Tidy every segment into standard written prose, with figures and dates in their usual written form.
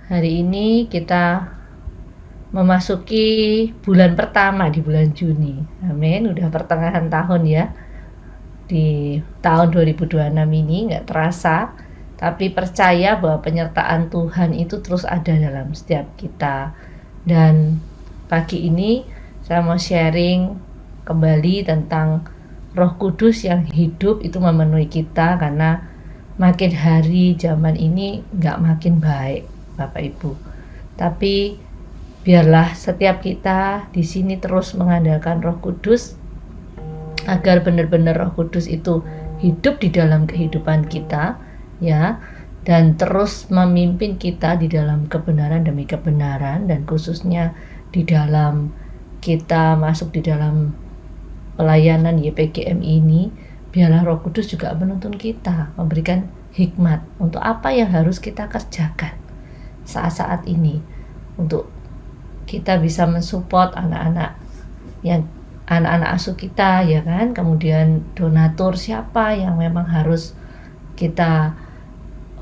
Hari ini kita memasuki bulan pertama di bulan Juni. Amin, udah pertengahan tahun ya. Di tahun 2026 ini nggak terasa, tapi percaya bahwa penyertaan Tuhan itu terus ada dalam setiap kita. Dan pagi ini saya mau sharing kembali tentang Roh Kudus yang hidup itu memenuhi kita, karena makin hari zaman ini nggak makin baik, Bapak Ibu. Tapi biarlah setiap kita di sini terus mengandalkan Roh Kudus, agar benar-benar Roh Kudus itu hidup di dalam kehidupan kita, ya, dan terus memimpin kita di dalam kebenaran demi kebenaran, dan khususnya di dalam kita masuk di dalam pelayanan YPGM ini. Biarlah Roh Kudus juga menuntun kita, memberikan hikmat untuk apa yang harus kita kerjakan saat-saat ini, untuk kita bisa mensupport anak-anak asuh kita, ya kan. Kemudian donatur siapa yang memang harus kita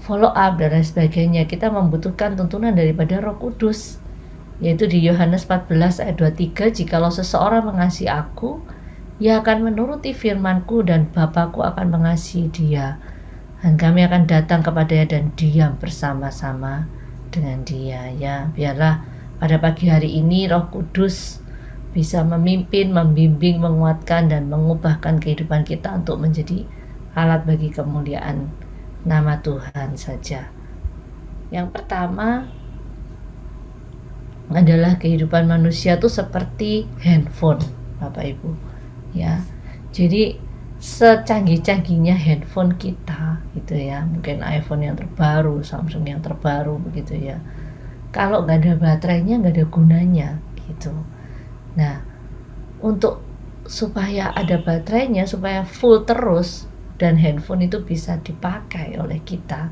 follow up dan lain sebagainya. Kita membutuhkan tuntunan daripada Roh Kudus, yaitu di Yohanes 14 ayat 23, jikalau seseorang mengasihi aku, ia akan menuruti firman-Ku, dan Bapa-Ku akan mengasihi dia, dan kami akan datang kepadanya dan diam bersama-sama dengan dia. Ya, biarlah pada pagi hari ini Roh Kudus bisa memimpin, membimbing, menguatkan, dan mengubahkan kehidupan kita untuk menjadi alat bagi kemuliaan nama Tuhan saja. Yang pertama adalah kehidupan manusia itu seperti handphone, Bapak Ibu, ya. Jadi secanggih-canggihnya handphone kita gitu ya, mungkin iPhone yang terbaru, Samsung yang terbaru begitu ya, kalau nggak ada baterainya nggak ada gunanya gitu. Nah, untuk supaya ada baterainya, supaya full terus dan handphone itu bisa dipakai oleh kita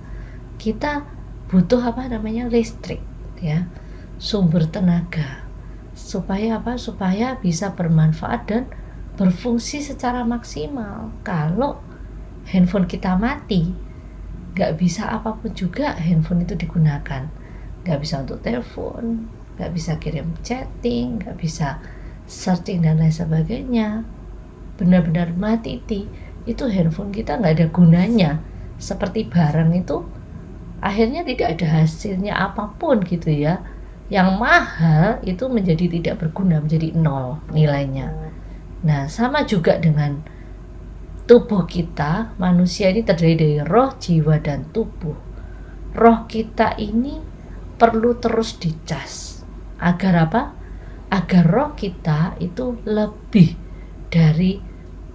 butuh listrik, ya, sumber tenaga, supaya supaya bisa bermanfaat dan berfungsi secara maksimal. Kalau handphone kita mati, gak bisa apapun juga handphone itu digunakan. Gak bisa untuk telepon, gak bisa kirim chatting, gak bisa searching dan lain sebagainya. Benar-benar mati itu handphone kita gak ada gunanya. Seperti barang itu akhirnya tidak ada hasilnya apapun gitu ya. Yang mahal itu menjadi tidak berguna, menjadi nol nilainya. Nah, sama juga dengan tubuh kita. Manusia ini terdiri dari roh, jiwa, dan tubuh. Roh kita ini perlu terus dicas. Agar apa? Agar roh kita itu lebih dari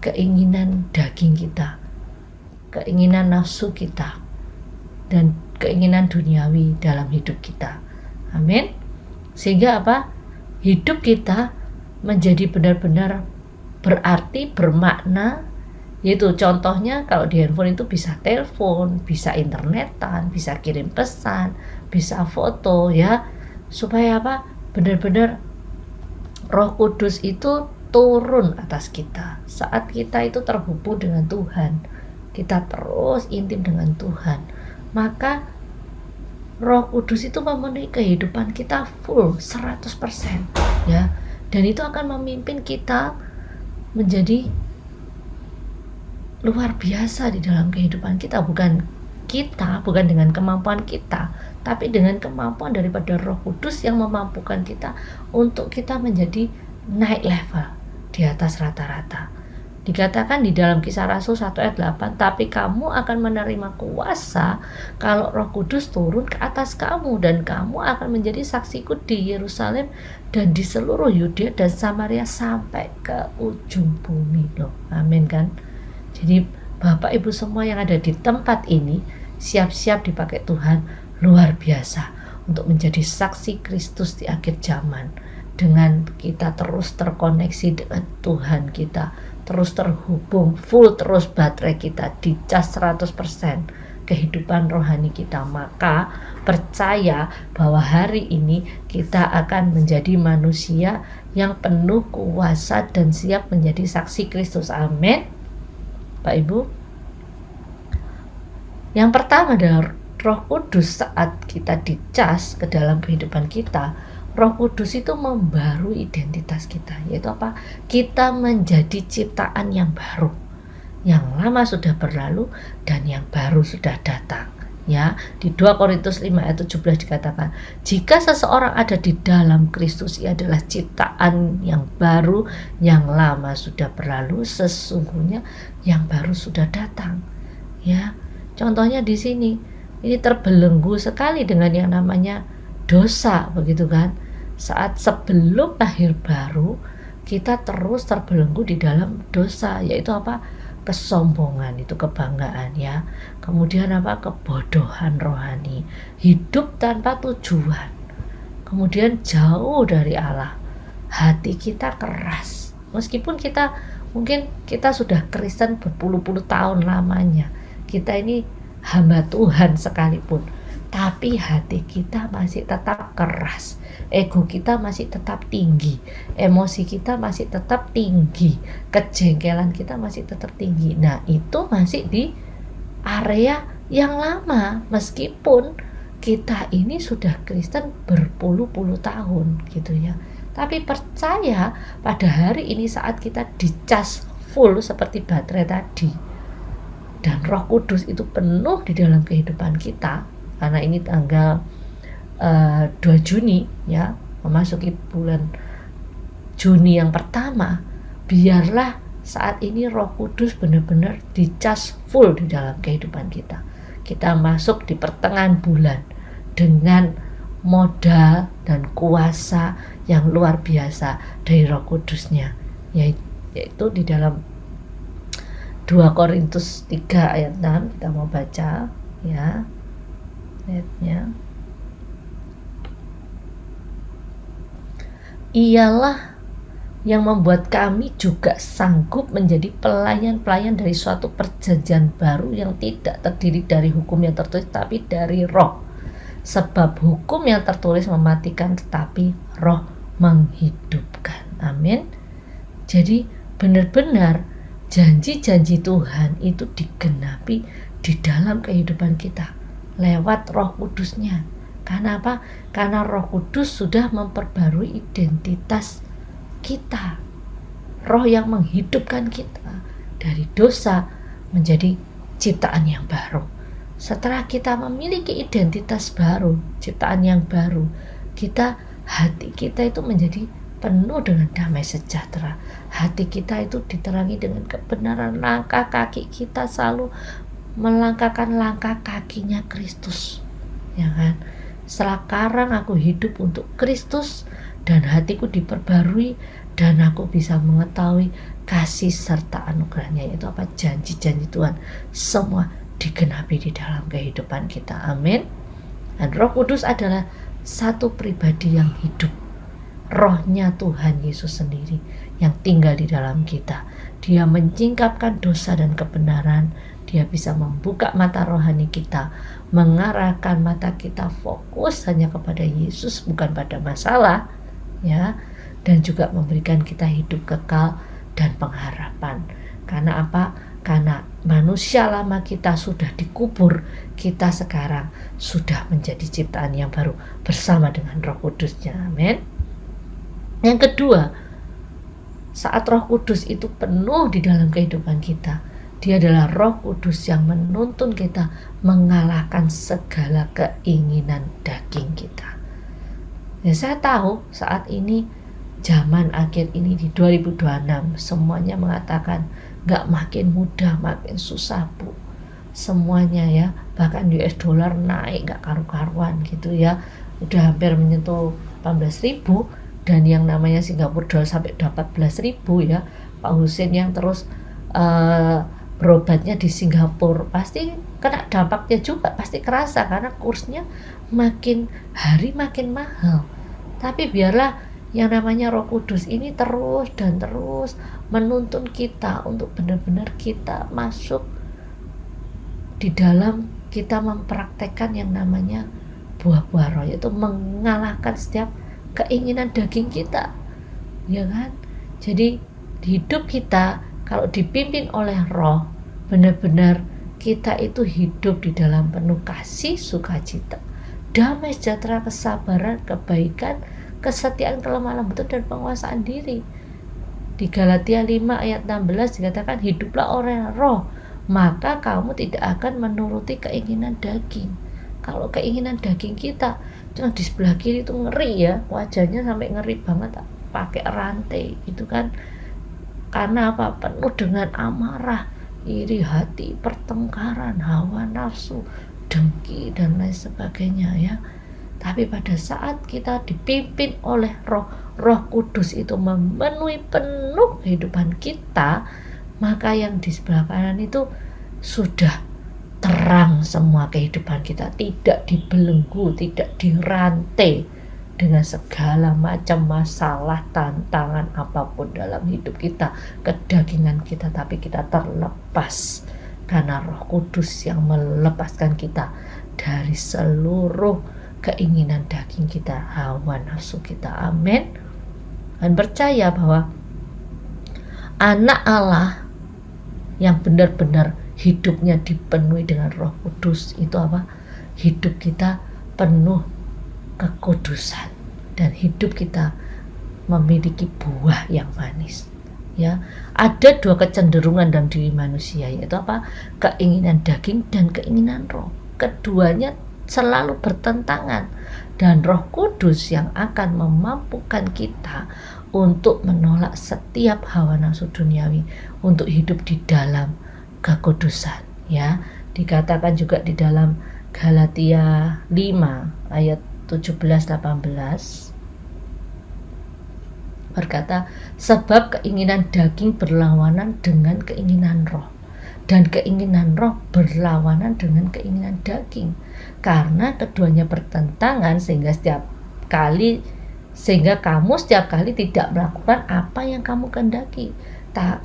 keinginan daging kita, keinginan nafsu kita, dan keinginan duniawi dalam hidup kita. Amin. Sehingga apa? Hidup kita menjadi benar-benar berarti, bermakna, yaitu contohnya kalau di handphone itu bisa telepon, bisa internetan, bisa kirim pesan, bisa foto, ya, supaya apa? Benar-benar Roh Kudus itu turun atas kita saat kita itu terhubung dengan Tuhan, kita terus intim dengan Tuhan, maka Roh Kudus itu memenuhi kehidupan kita full 100%, ya, dan itu akan memimpin kita menjadi luar biasa di dalam kehidupan kita, bukan dengan kemampuan kita, tapi dengan kemampuan daripada Roh Kudus yang memampukan kita untuk kita menjadi naik level di atas rata-rata. Dikatakan di dalam Kisah Rasul 1 ayat 8, tapi kamu akan menerima kuasa kalau Roh Kudus turun ke atas kamu, dan kamu akan menjadi saksiku di Yerusalem dan di seluruh Yudea dan Samaria sampai ke ujung bumi. Loh, amin kan? Jadi Bapak Ibu semua yang ada di tempat ini siap-siap dipakai Tuhan luar biasa untuk menjadi saksi Kristus di akhir zaman, dengan kita terus terkoneksi dengan Tuhan kita, terus terhubung, full terus baterai kita dicas 100% kehidupan rohani kita. Maka percaya bahwa hari ini kita akan menjadi manusia yang penuh kuasa dan siap menjadi saksi Kristus. Amin. Pak Ibu, yang pertama adalah Roh Kudus saat kita dicas ke dalam kehidupan kita, Roh Kudus itu membarui identitas kita, yaitu apa? Kita menjadi ciptaan yang baru. Yang lama sudah berlalu dan yang baru sudah datang. Ya, di 2 Korintus 5 ayat 17 dikatakan, jika seseorang ada di dalam Kristus, ia adalah ciptaan yang baru, yang lama sudah berlalu, sesungguhnya yang baru sudah datang. Ya, contohnya di sini, ini terbelenggu sekali dengan yang namanya dosa, begitu kan? Saat sebelum lahir baru, kita terus terbelenggu di dalam dosa, yaitu apa? Kesombongan, itu kebanggaan ya. Kemudian apa? Kebodohan rohani, hidup tanpa tujuan. Kemudian jauh dari Allah. Hati kita keras. Meskipun mungkin kita sudah Kristen berpuluh-puluh tahun lamanya. Kita ini hamba Tuhan sekalipun, tapi hati kita masih tetap keras, ego kita masih tetap tinggi, emosi kita masih tetap tinggi, kejengkelan kita masih tetap tinggi. Nah, itu masih di area yang lama, meskipun kita ini sudah Kristen berpuluh-puluh tahun gitu ya. Tapi percaya pada hari ini saat kita dicas full seperti baterai tadi, dan Roh Kudus itu penuh di dalam kehidupan kita, karena ini tanggal 2 Juni ya, memasuki bulan Juni yang pertama. Biarlah saat ini Roh Kudus benar-benar dicas full di dalam kehidupan kita. Kita masuk di pertengahan bulan dengan modal dan kuasa yang luar biasa dari Roh Kudusnya, yaitu di dalam 2 Korintus 3 ayat 6 kita mau baca ya ayatnya. Ialah yang membuat kami juga sanggup menjadi pelayan-pelayan dari suatu perjanjian baru yang tidak terdiri dari hukum yang tertulis, tapi dari Roh. Sebab hukum yang tertulis mematikan, tetapi Roh menghidupkan. Amin. Jadi benar-benar janji-janji Tuhan itu digenapi di dalam kehidupan kita lewat Roh Kudusnya. Karena apa? Karena Roh Kudus sudah memperbarui identitas kita. Roh yang menghidupkan kita dari dosa menjadi ciptaan yang baru. Setelah kita memiliki identitas baru, ciptaan yang baru, hati kita itu menjadi penuh dengan damai sejahtera. Hati kita itu diterangi dengan kebenaran. Langkah kaki kita selalu melangkahkan langkah kakinya Kristus, ya kan? Sekarang aku hidup untuk Kristus dan hatiku diperbarui, dan aku bisa mengetahui kasih serta anugerahnya, yaitu apa? Janji-janji Tuhan semua digenapi di dalam kehidupan kita. Amin. Dan Roh Kudus adalah satu pribadi yang hidup. Rohnya Tuhan Yesus sendiri yang tinggal di dalam kita. Dia menyingkapkan dosa dan kebenaran. Dia bisa membuka mata rohani kita, mengarahkan mata kita fokus hanya kepada Yesus, bukan pada masalah, ya, dan juga memberikan kita hidup kekal dan pengharapan. Karena apa? Karena manusia lama kita sudah dikubur, kita sekarang sudah menjadi ciptaan yang baru bersama dengan Roh Kudusnya. Amin. Yang kedua, saat Roh Kudus itu penuh di dalam kehidupan kita, Dia adalah Roh Kudus yang menuntun kita mengalahkan segala keinginan daging kita. Ya, saya tahu saat ini, zaman akhir ini di 2026, semuanya mengatakan gak makin mudah, makin susah Bu. Semuanya ya, bahkan US dollar naik gak karu-karuan gitu ya. Udah hampir menyentuh 18.000. Dan yang namanya Singapura dollar sampai 14.000 ya. Pak Husin yang terus berobatnya di Singapura pasti kena dampaknya juga, pasti kerasa karena kursnya makin hari makin mahal. Tapi biarlah yang namanya Roh Kudus ini terus dan terus menuntun kita untuk benar-benar kita masuk di dalam, kita mempraktekkan yang namanya buah-buah roh, yaitu mengalahkan setiap keinginan daging kita, ya kan? Jadi hidup kita kalau dipimpin oleh Roh, benar-benar kita itu hidup di dalam penuh kasih, sukacita, damai sejahtera, kesabaran, kebaikan, kesetiaan, kelemah lembutan, dan penguasaan diri. Di Galatia 5 ayat 16 dikatakan, hiduplah oleh roh, maka kamu tidak akan menuruti keinginan daging. Kalau keinginan daging kita, yang di sebelah kiri itu ngeri ya, wajahnya sampai ngeri banget, pakai rantai gitu kan. Karena apa? Penuh dengan amarah, iri hati, pertengkaran, hawa nafsu, dengki, dan lain sebagainya ya. Tapi pada saat kita dipimpin oleh Roh Kudus itu memenuhi penuh kehidupan kita, maka yang di sebelah kanan itu sudah terang semua kehidupan kita, tidak dibelenggu, tidak dirantai dengan segala macam masalah, tantangan apapun dalam hidup kita, kedagingan kita, tapi kita terlepas karena Roh Kudus yang melepaskan kita dari seluruh keinginan daging kita, hawa nafsu kita. Amin. Dan percaya bahwa anak Allah yang benar-benar hidupnya dipenuhi dengan Roh Kudus itu apa? Hidup kita penuh kekudusan dan hidup kita memiliki buah yang manis. Ya, ada dua kecenderungan dalam diri manusia, yaitu apa? Keinginan daging dan keinginan roh. Keduanya selalu bertentangan, dan Roh Kudus yang akan memampukan kita untuk menolak setiap hawa nafsu duniawi, untuk hidup di dalam kekudusan. Ya, dikatakan juga di dalam Galatia 5 ayat 17-18 berkata, sebab keinginan daging berlawanan dengan keinginan roh, dan keinginan roh berlawanan dengan keinginan daging, karena keduanya bertentangan, sehingga kamu setiap kali tidak melakukan apa yang kamu kehendaki.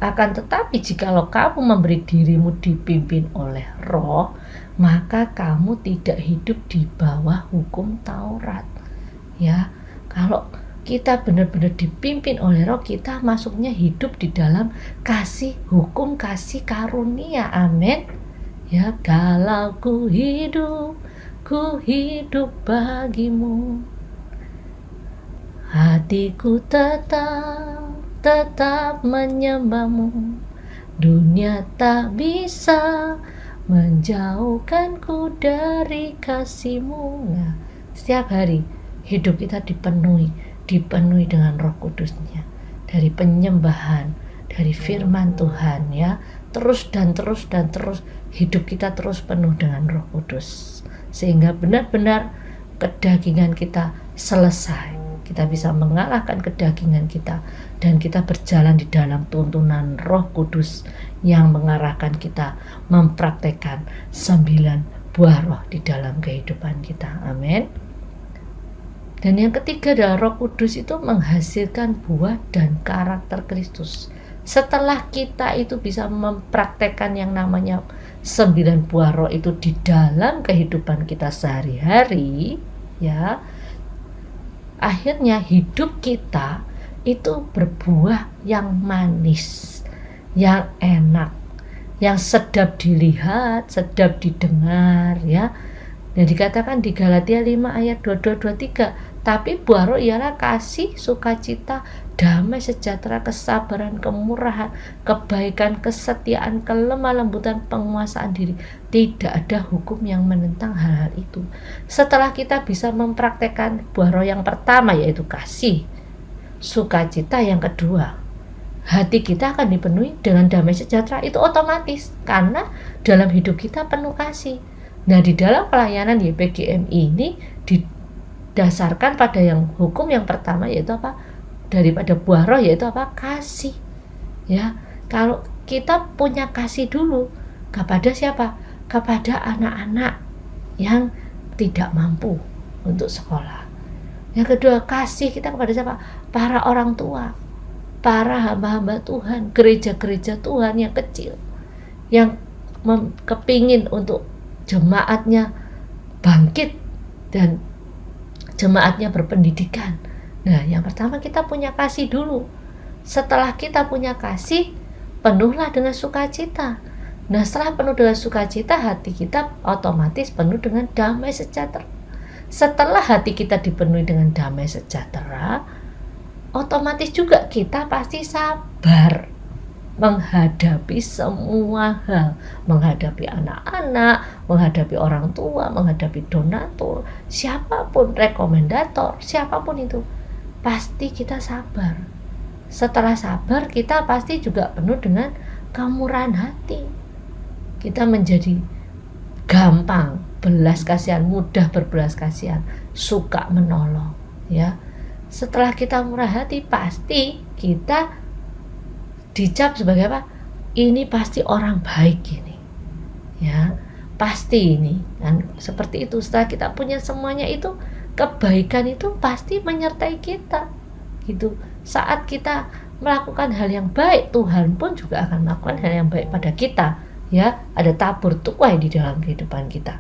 Akan tetapi jikalau kamu memberi dirimu dipimpin oleh roh, maka kamu tidak hidup di bawah hukum Taurat. Ya, kalau kita benar-benar dipimpin oleh roh, kita masuknya hidup di dalam kasih, hukum, kasih karunia. Amin. Ya, kalau ku hidup bagimu, hatiku tetap menyembahmu, dunia tak bisa menjauhkanku dari kasihmu. Nah, setiap hari hidup kita dipenuhi dengan Roh Kudusnya, dari penyembahan, dari firman Tuhan ya, terus hidup kita terus penuh dengan Roh Kudus, sehingga benar-benar kedagingan kita selesai. Kita bisa mengalahkan kedagingan kita, dan kita berjalan di dalam tuntunan Roh Kudus yang mengarahkan kita mempraktekkan 9 buah roh di dalam kehidupan kita. Amin. Dan yang ketiga adalah Roh Kudus itu menghasilkan buah dan karakter Kristus. Setelah kita itu bisa mempraktekkan yang namanya 9 buah roh itu di dalam kehidupan kita sehari-hari, ya, akhirnya hidup kita itu berbuah yang manis, yang enak, yang sedap dilihat, sedap didengar ya. Dan dikatakan di Galatia 5 ayat 22-23, tapi buah roh ialah kasih, sukacita, damai sejahtera, kesabaran, kemurahan, kebaikan, kesetiaan, kelemah lembutan, penguasaan diri. Tidak ada hukum yang menentang hal-hal itu. Setelah kita bisa mempraktekkan buah roh yang pertama, yaitu kasih, sukacita, yang kedua, hati kita akan dipenuhi dengan damai sejahtera. Itu otomatis karena dalam hidup kita penuh kasih. Nah, di dalam pelayanan YPGM ini didasarkan pada yang hukum yang pertama, yaitu apa? Daripada buah roh, yaitu apa? Kasih. Ya, kalau kita punya kasih dulu kepada siapa? Kepada anak-anak yang tidak mampu untuk sekolah. Yang kedua, kasih kita kepada siapa? Para orang tua, para hamba-hamba Tuhan, gereja-gereja Tuhan yang kecil, yang kepingin untuk jemaatnya bangkit dan jemaatnya berpendidikan. Nah, yang pertama kita punya kasih dulu. Setelah kita punya kasih, penuhlah dengan sukacita. Nah, setelah penuh dengan sukacita, hati kita otomatis penuh dengan damai sejahtera. Setelah hati kita dipenuhi dengan damai sejahtera, otomatis juga kita pasti sabar menghadapi semua hal, menghadapi anak-anak, menghadapi orang tua, menghadapi donatur, siapapun, rekomendator, siapapun itu, pasti kita sabar. Setelah sabar, kita pasti juga penuh dengan kemurahan hati. Kita menjadi gampang belas kasihan, mudah berbelas kasihan, suka menolong, ya. Setelah kita murah hati, pasti kita dicap sebagai apa? Ini pasti orang baik ini, ya. Pasti ini, kan seperti itu. Setelah kita punya semuanya itu, kebaikan itu pasti menyertai kita, gitu. Saat kita melakukan hal yang baik, Tuhan pun juga akan melakukan hal yang baik pada kita, ya. Ada tabur tuai di dalam kehidupan kita.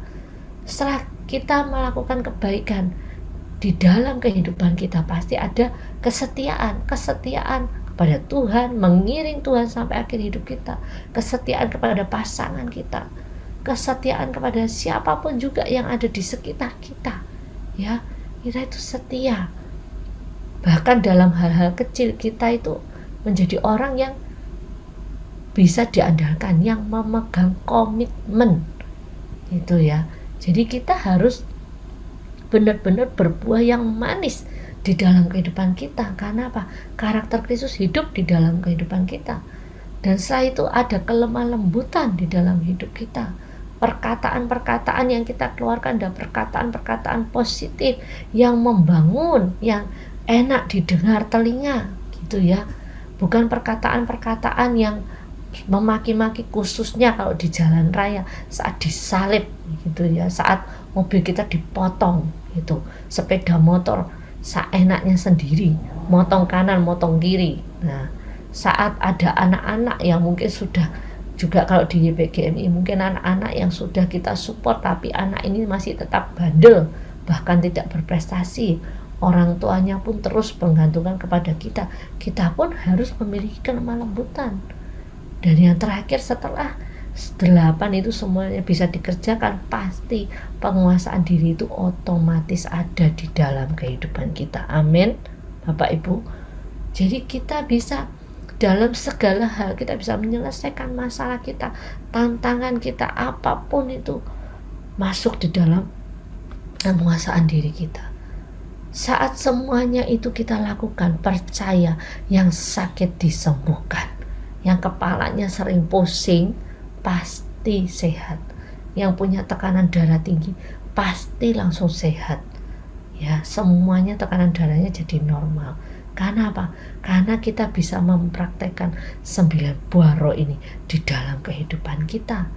Setelah kita melakukan kebaikan di dalam kehidupan kita, pasti ada kesetiaan kepada Tuhan, mengiring Tuhan sampai akhir hidup kita, kesetiaan kepada pasangan kita, kesetiaan kepada siapapun juga yang ada di sekitar kita, ya. Kita itu setia. Bahkan dalam hal-hal kecil kita itu menjadi orang yang bisa diandalkan, yang memegang komitmen, itu ya. Jadi kita harus benar-benar berbuah yang manis di dalam kehidupan kita. Karena apa? Karakter Kristus hidup di dalam kehidupan kita. Dan setelah itu ada kelemah lembutan di dalam hidup kita. Perkataan-perkataan yang kita keluarkan adalah perkataan-perkataan positif yang membangun, yang enak didengar telinga, gitu ya. Bukan perkataan-perkataan yang memaki-maki, khususnya kalau di jalan raya saat disalib, gitu ya, saat mobil kita dipotong, gitu, sepeda motor seenaknya sendiri, motong kanan, motong kiri. Nah, saat ada anak-anak yang mungkin sudah juga, kalau di YPGMI mungkin anak-anak yang sudah kita support, tapi anak ini masih tetap bandel, bahkan tidak berprestasi, orang tuanya pun terus menggantungkan kepada kita. Kita pun harus memiliki kelemah lembutan. Dan yang terakhir, setelah 8 itu semuanya bisa dikerjakan, pasti penguasaan diri itu otomatis ada di dalam kehidupan kita. Amin, Bapak Ibu. Jadi kita bisa dalam segala hal, kita bisa menyelesaikan masalah kita, tantangan kita, apapun itu masuk di dalam penguasaan diri kita. Saat semuanya itu kita lakukan, percaya, yang sakit disembuhkan, yang kepalanya sering pusing pasti sehat, yang punya tekanan darah tinggi pasti langsung sehat, ya. Semuanya tekanan darahnya jadi normal. Karena apa? Karena kita bisa mempraktekkan 9 buah roh ini di dalam kehidupan kita,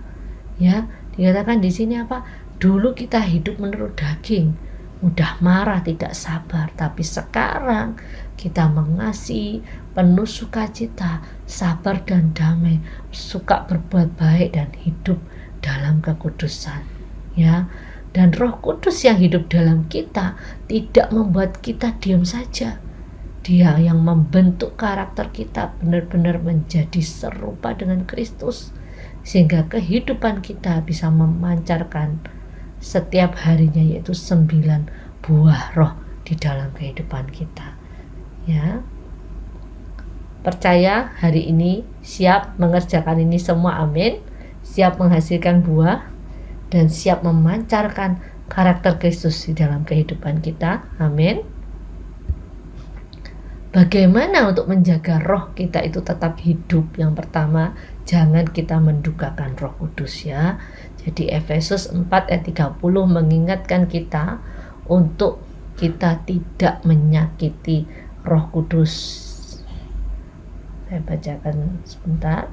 ya. Dikatakan di sini apa? Dulu kita hidup menurut daging, mudah marah, tidak sabar, tapi sekarang kita mengasihi, penuh sukacita, sabar dan damai, suka berbuat baik dan hidup dalam kekudusan, ya. Dan Roh Kudus yang hidup dalam kita tidak membuat kita diam saja. Dia yang membentuk karakter kita benar-benar menjadi serupa dengan Kristus, sehingga kehidupan kita bisa memancarkan setiap harinya, yaitu 9 buah roh di dalam kehidupan kita, ya. Percaya hari ini siap mengerjakan ini semua, amin. Siap menghasilkan buah dan siap memancarkan karakter Kristus di dalam kehidupan kita, amin. Bagaimana untuk menjaga roh kita itu tetap hidup? Yang pertama, jangan kita mendukakan Roh Kudus, ya. Jadi Efesus 4 ayat 30 mengingatkan kita untuk kita tidak menyakiti Roh Kudus. Saya bacakan sebentar.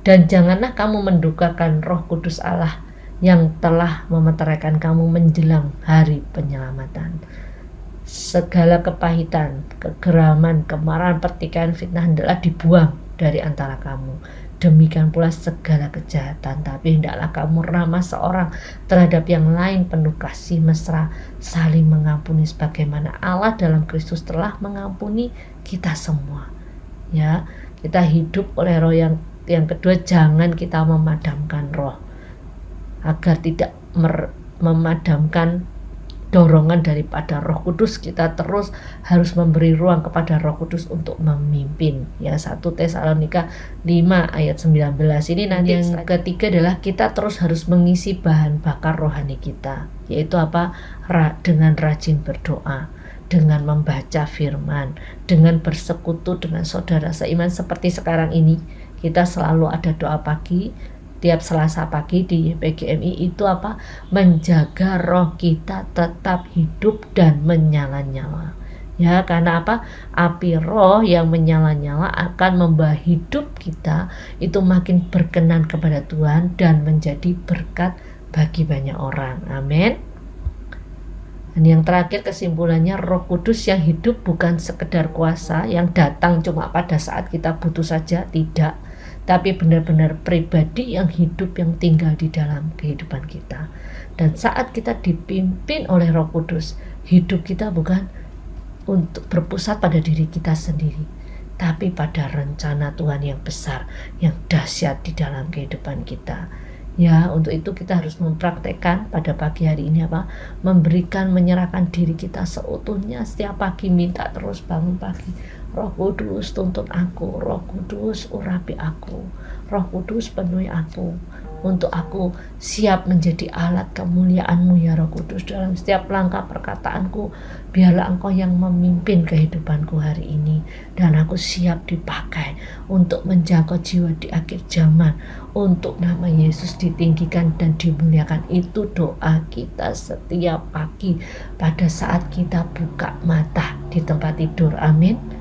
Dan janganlah kamu mendukakan Roh Kudus Allah yang telah memeteraikan kamu menjelang hari penyelamatan. Segala kepahitan, kegeraman, kemarahan, pertikaian, fitnah hendaklah dibuang dari antara kamu. Demikian pula segala kejahatan, tapi hendaklah kamu ramah seorang terhadap yang lain, penuh kasih mesra, saling mengampuni sebagaimana Allah dalam Kristus telah mengampuni kita semua, ya. Kita hidup oleh roh yang yang kedua, jangan kita memadamkan roh, agar tidak memadamkan dorongan daripada Roh Kudus. Kita terus harus memberi ruang kepada Roh Kudus untuk memimpin, ya. 1 Tesalonika 5 ayat 19 ini. Nanti yang ketiga adalah kita terus harus mengisi bahan bakar rohani kita, yaitu apa? Dengan rajin berdoa, dengan membaca firman, dengan bersekutu dengan saudara seiman. Seperti sekarang ini kita selalu ada doa pagi tiap Selasa pagi di YPGMI. Itu apa? Menjaga roh kita tetap hidup dan menyala-nyala, ya. Karena apa? Api roh yang menyala-nyala akan membawa hidup kita itu makin berkenan kepada Tuhan dan menjadi berkat bagi banyak orang. Amin. Dan yang terakhir, kesimpulannya, Roh Kudus yang hidup bukan sekedar kuasa yang datang cuma pada saat kita butuh saja, tidak, tapi benar-benar pribadi yang hidup, yang tinggal di dalam kehidupan kita. Dan saat kita dipimpin oleh Roh Kudus, hidup kita bukan untuk berpusat pada diri kita sendiri, tapi pada rencana Tuhan yang besar, yang dahsyat di dalam kehidupan kita. Ya, untuk itu kita harus mempraktekkan pada pagi hari ini apa? Menyerahkan diri kita seutuhnya setiap pagi, minta terus bangun pagi. Roh Kudus tuntun aku, Roh Kudus urapi aku, Roh Kudus penuhi aku, untuk aku siap menjadi alat kemuliaan-Mu, ya Roh Kudus. Dalam setiap langkah perkataanku, biarlah Engkau yang memimpin kehidupanku hari ini, dan aku siap dipakai untuk menjangkau jiwa di akhir zaman, untuk nama Yesus ditinggikan dan dimuliakan. Itu doa kita setiap pagi pada saat kita buka mata di tempat tidur. Amin.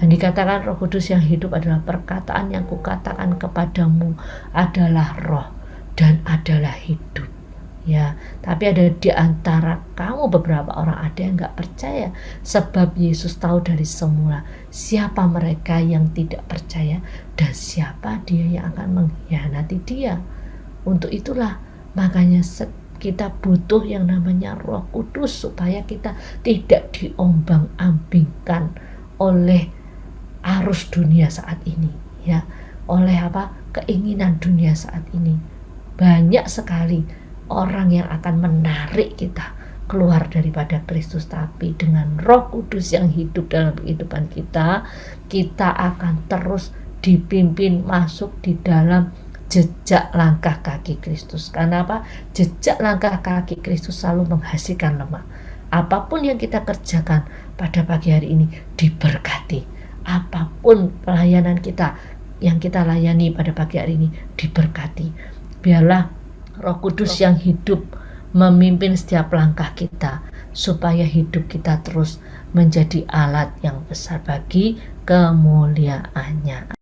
Dan dikatakan Roh Kudus yang hidup adalah perkataan yang kukatakan kepadamu adalah roh dan adalah hidup, ya. Tapi ada di antara kamu beberapa orang ada yang gak percaya, sebab Yesus tahu dari semula siapa mereka yang tidak percaya dan siapa dia yang akan mengkhianati dia. Untuk itulah makanya kita butuh yang namanya Roh Kudus, supaya kita tidak diombang-ambingkan oleh arus dunia saat ini, ya, oleh apa? Keinginan dunia saat ini. Banyak sekali orang yang akan menarik kita keluar daripada Kristus, tapi dengan Roh Kudus yang hidup dalam kehidupan kita, kita akan terus dipimpin masuk di dalam jejak langkah kaki Kristus. Karena apa? Jejak langkah kaki Kristus selalu menghasilkan lemak. Apapun yang kita kerjakan pada pagi hari ini diberkati. Apapun pelayanan kita yang kita layani pada pagi hari ini diberkati. Biarlah Roh Kudus yang hidup memimpin setiap langkah kita, supaya hidup kita terus menjadi alat yang besar bagi kemuliaan-Nya.